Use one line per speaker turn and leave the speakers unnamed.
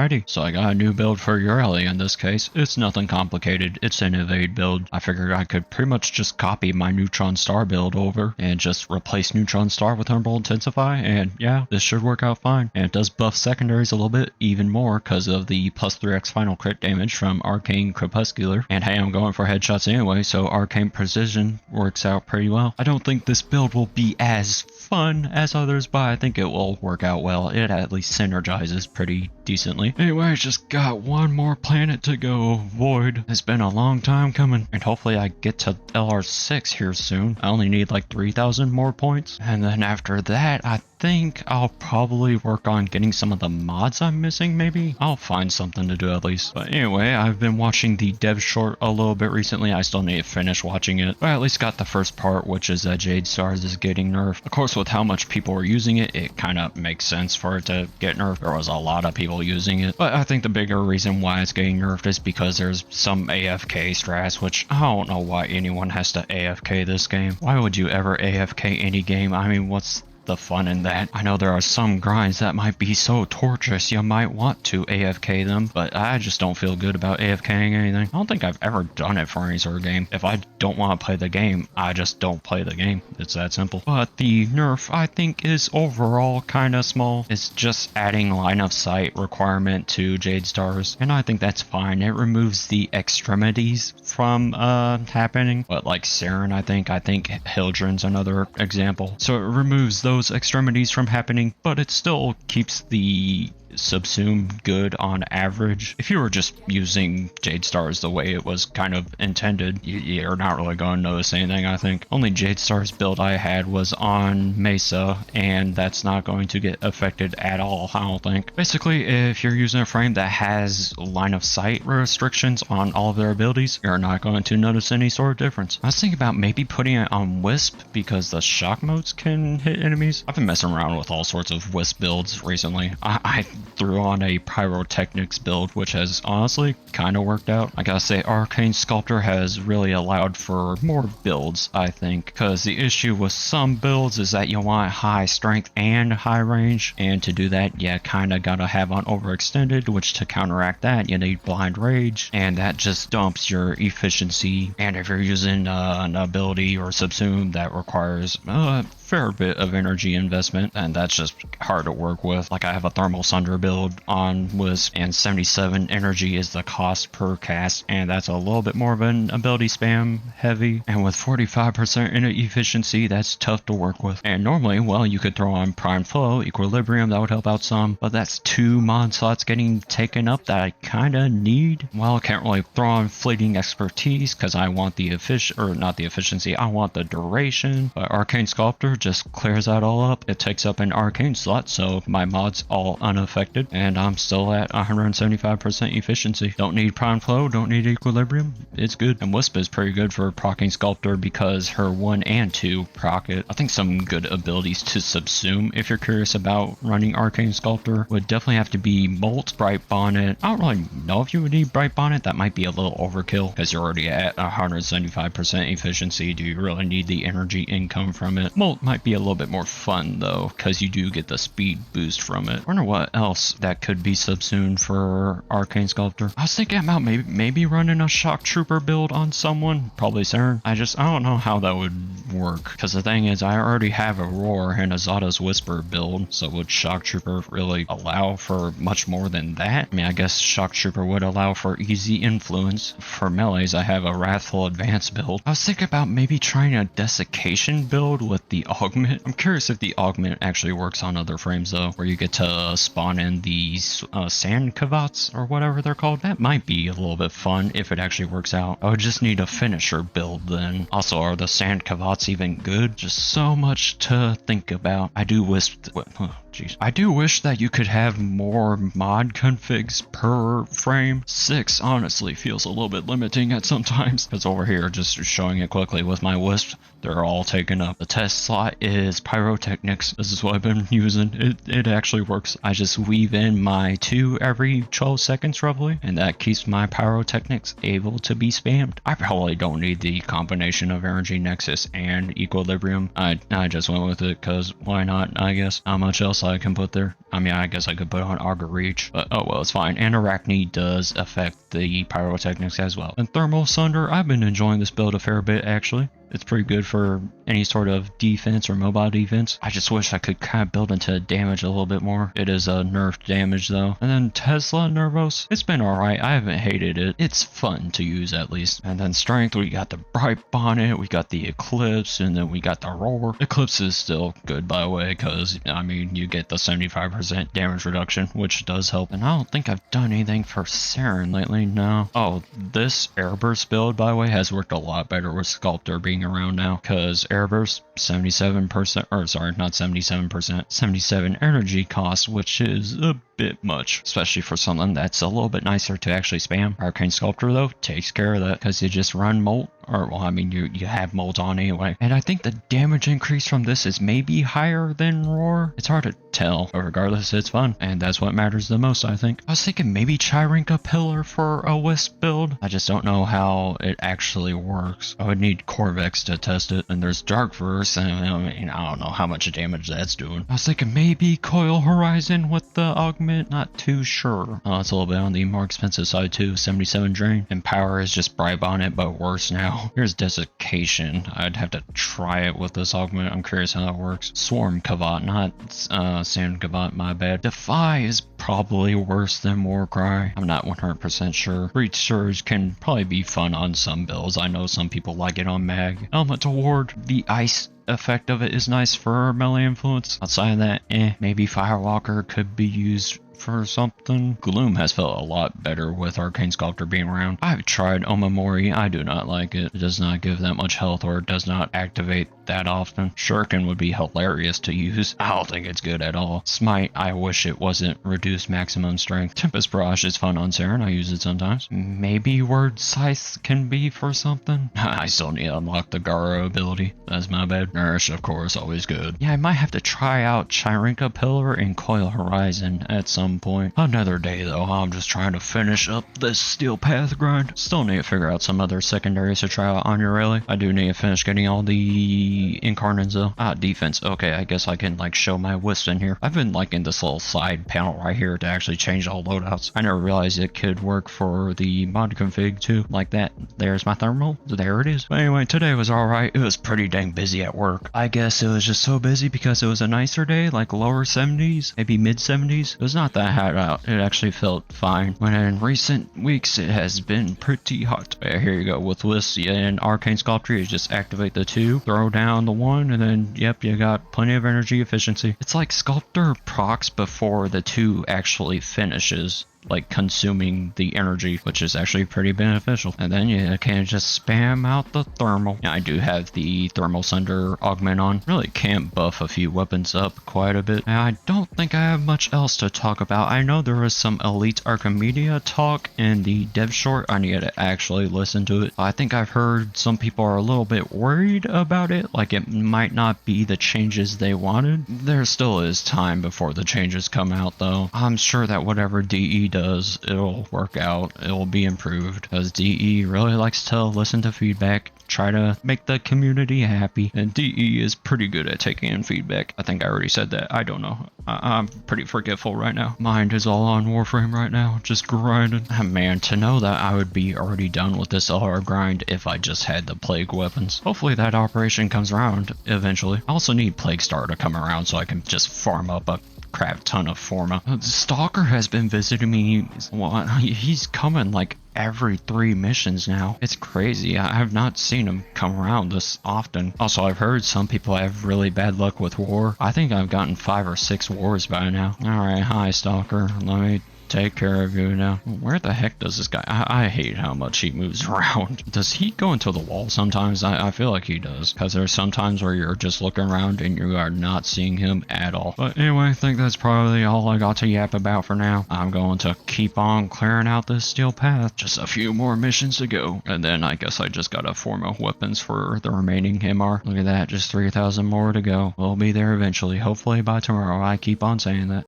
Alrighty, so I got a new build for Ureli in this case. It's nothing complicated, it's an evade build. I figured I could pretty much just copy my Neutron Star build over and just replace Neutron Star with Thermal Intensify, and yeah, this should work out fine. And it does buff secondaries a little bit even more because of the plus 3x final crit damage from Arcane Crepuscular. And hey, I'm going for headshots anyway, so Arcane Precision works out pretty well. I don't think this build will be as fun as others, but I think it will work out well. It at least synergizes pretty decently. Anyway, I just got one more planet to go. Void. It's been a long time coming, and hopefully I get to LR6 here soon. I only need like 3,000 more points, and then after that I think I'll probably work on getting some of the mods I'm missing. Maybe I'll find something to do at least. But anyway, I've been watching the dev short a little bit recently. I still need to finish watching it, but I at least got the first part, which is that Jade Stars is getting nerfed. Of course, with how much people are using it, it kind of makes sense for it to get nerfed. There was a lot of people using it, but I think the bigger reason why it's getting nerfed is because there's some AFK strats, which I don't know why anyone has to AFK this game. Why would you ever AFK any game? I mean, what's the fun in that? I know there are some grinds that might be so torturous you might want to AFK them, but I just don't feel good about AFKing anything. I don't think I've ever done it for any sort of game. If I don't want to play the game, I just don't play the game. It's that simple. But the nerf, I think, is overall kind of small. It's just adding line of sight requirement to Jade Stars, and I think that's fine. It removes the extremities from happening, but like Saren, I think Hildren's another example. So it removes those extremities from happening, but it still keeps the subsume good on average. If you were just using Jade Stars the way it was kind of intended, you're not really going to notice anything, I think. Only Jade Stars build I had was on Mesa, and that's not going to get affected at all, I don't think. Basically, if you're using a frame that has line of sight restrictions on all of their abilities, you're not going to notice any sort of difference. I was thinking about maybe putting it on Wisp because the shock modes can hit enemies. I've been messing around with all sorts of Wisp builds recently. I threw on a Pyrotechnics build, which has honestly kind of worked out. I gotta say, Arcane Sculptor has really allowed for more builds, I think, because the issue with some builds is that you want high strength and high range, and to do that, you kind of gotta have on overextended, which to counteract that, you need blind rage, and that just dumps your efficiency. And if you're using an ability or subsume that requires fair bit of energy investment, and that's just hard to work with. Like I have a Thermal Sunder build on Wisp, and 77 energy is the cost per cast, and that's a little bit more of an ability spam heavy, and with 45% in efficiency, that's tough to work with. And normally, well, you could throw on Prime Flow, Equilibrium, that would help out some, but that's 2 mod slots getting taken up that I kinda need. Well, I can't really throw on Fleeting Expertise because I want the not the efficiency, I want the duration, but Arcane Sculptor just clears that all up. It takes up an arcane slot, so my mod's all unaffected, and I'm still at 175% efficiency. Don't need Prime Flow, don't need Equilibrium, it's good. And Wisp is pretty good for proccing Sculptor because her 1 and 2 proc it. I think some good abilities to subsume, if you're curious about running Arcane Sculptor, would definitely have to be Molt, Bright Bonnet. I don't really know if you would need Bright Bonnet. That might be a little overkill because you're already at 175% efficiency. Do you really need the energy income from it? Molt might be a little bit more fun though, because you do get the speed boost from it. I wonder what else that could be subsumed for Arcane Sculptor. I was thinking about maybe running a Shock Trooper build on someone, probably Saren. I don't know how that would work, because the thing is, I already have a Roar and a Zada's Whisper build, so would Shock Trooper really allow for much more than that? I mean, I guess Shock Trooper would allow for easy influence. For melees, I have a Wrathful Advance build. I was thinking about maybe trying a Desiccation build with the Augment. I'm curious if the Augment actually works on other frames though, where you get to spawn in these sand cavats or whatever they're called. That might be a little bit fun if it actually works out. I would just need a finisher build then. Also, are the sand cavats even good? Just so much to think about. I do wish that you could have more mod configs per frame. 6 honestly feels a little bit limiting at sometimes, because over here, just showing it quickly with my Wisp, they're all taken up. The test slot got is pyrotechnics. This is what I've been using. It actually works. I just weave in my 2 every 12 seconds roughly, and that keeps my pyrotechnics able to be spammed. I probably don't need the combination of energy nexus and equilibrium. I just went with it because why not, I guess. How much else I can put there? I mean, I guess I could put on Augur Reach, but oh well, it's fine. And Arachne does affect the pyrotechnics as well. And Thermal Sunder, I've been enjoying this build a fair bit actually. It's pretty good for any sort of defense or mobile defense. I just wish I could kind of build into damage a little bit more. It is a nerfed damage though. And then Tesla Nervos, it's been alright. I haven't hated it. It's fun to use at least. And then strength, we got the Bright Bonnet, we got the Eclipse, and then we got the Roar. Eclipse is still good by the way, because I mean you get the 75% damage reduction, which does help. And I don't think I've done anything for Saren lately, no. Oh, this Airburst build by the way has worked a lot better with Sculptor being around now, because Airburst 77%, or sorry, not 77%, 77 energy cost, which is a bit much, especially for something that's a little bit nicer to actually spam. Arcane Sculptor though takes care of that, because you just run Molt, or well, I mean you have Molt on anyway. And I think the damage increase from this is maybe higher than Roar. It's hard to tell, but regardless, it's fun, and that's what matters the most, I think. I was thinking maybe Chirinka Pillar for a Wisp build. I just don't know how it actually works. I would need Corvex to test it, and there's Dark Verse, and I mean, I don't know how much damage that's doing. I was thinking maybe Coil Horizon with the augment, not too sure. It's a little bit on the more expensive side too, 77 drain. And power is just Bright Bonnet, but worse now. Here's Desiccation. I'd have to try it with this augment. I'm curious how that works. Swarm Kavat, not Sand Kavat, my bad. Defy is probably worse than Warcry. I'm not 100% sure. Breach Surge can probably be fun on some builds. I know some people like it on Mag. Elemental Ward, the ice effect of it is nice for melee influence. Outside of that, maybe Firewalker could be used for something. Gloom has felt a lot better with Arcane Sculptor being around. I've tried Omamori. I do not like it. It does not give that much health, or it does not activate that often. Shuriken would be hilarious to use. I don't think it's good at all. Smite, I wish it wasn't reduced maximum strength. Tempest Barrage is fun on Saren. I use it sometimes. Maybe Word Scythe can be for something. I still need to unlock the Garo ability. That's my bad. Nourish, of course, always good. Yeah, I might have to try out Chirinka Pillar and Coil Horizon at some point. Another day though. I'm just trying to finish up this Steel Path grind. Still need to figure out some other secondaries to try out on Ureli. I do need to finish getting all the Incarnates though. Defense. Okay, I guess I can like show my Wisp in here. I've been liking this little side panel right here to actually change all loadouts. I never realized it could work for the mod config too, like that. There's my thermal. There it is. But anyway, today was alright. It was pretty dang busy at work. I guess it was just so busy because it was a nicer day, like lower 70s, maybe mid 70s. It was not that hot out. It actually felt fine. When in recent weeks it has been pretty hot. Here you go with Wisp and Arcane Sculptor. You just activate the 2, throw down the 1, and then yep, you got plenty of energy efficiency. It's like Sculptor procs before the 2 actually finishes, like consuming the energy, which is actually pretty beneficial. And then you can just spam out the thermal. Yeah, I do have the Thermal Sunder augment on. Really can't buff a few weapons up quite a bit. And I don't think I have much else to talk about. I know there was some Elite Archimedia talk in the dev short. I need to actually listen to it. I think I've heard some people are a little bit worried about it, like it might not be the changes they wanted. There still is time before the changes come out though. I'm sure that whatever DE does, it'll work out, it'll be improved, because DE really likes to listen to feedback, try to make the community happy, and DE is pretty good at taking in feedback. I think I already said that. I don't know. I'm pretty forgetful right now. Mind is all on Warframe right now, just grinding. Man, to know that I would be already done with this LR grind if I just had the Plague weapons. Hopefully that operation comes around eventually. I also need Plague Star to come around so I can just farm up a crap ton of Forma. Stalker has been visiting me. He's coming like every 3 missions now. It's crazy. I have not seen him come around this often. Also, I've heard some people have really bad luck with war. I think I've gotten 5 or 6 wars by now. Alright, hi Stalker. Let me take care of you now. Where the heck does this guy... I hate how much he moves around. Does he go into the wall sometimes? I feel like he does. Because there's sometimes where you're just looking around and you are not seeing him at all. But anyway, I think that's probably all I got to yap about for now. I'm going to keep on clearing out this steel path. Just a few more missions to go. And then I guess I just gotta form up weapons for the remaining MR. Look at that, just 3,000 more to go. We'll be there eventually. Hopefully by tomorrow. I keep on saying that.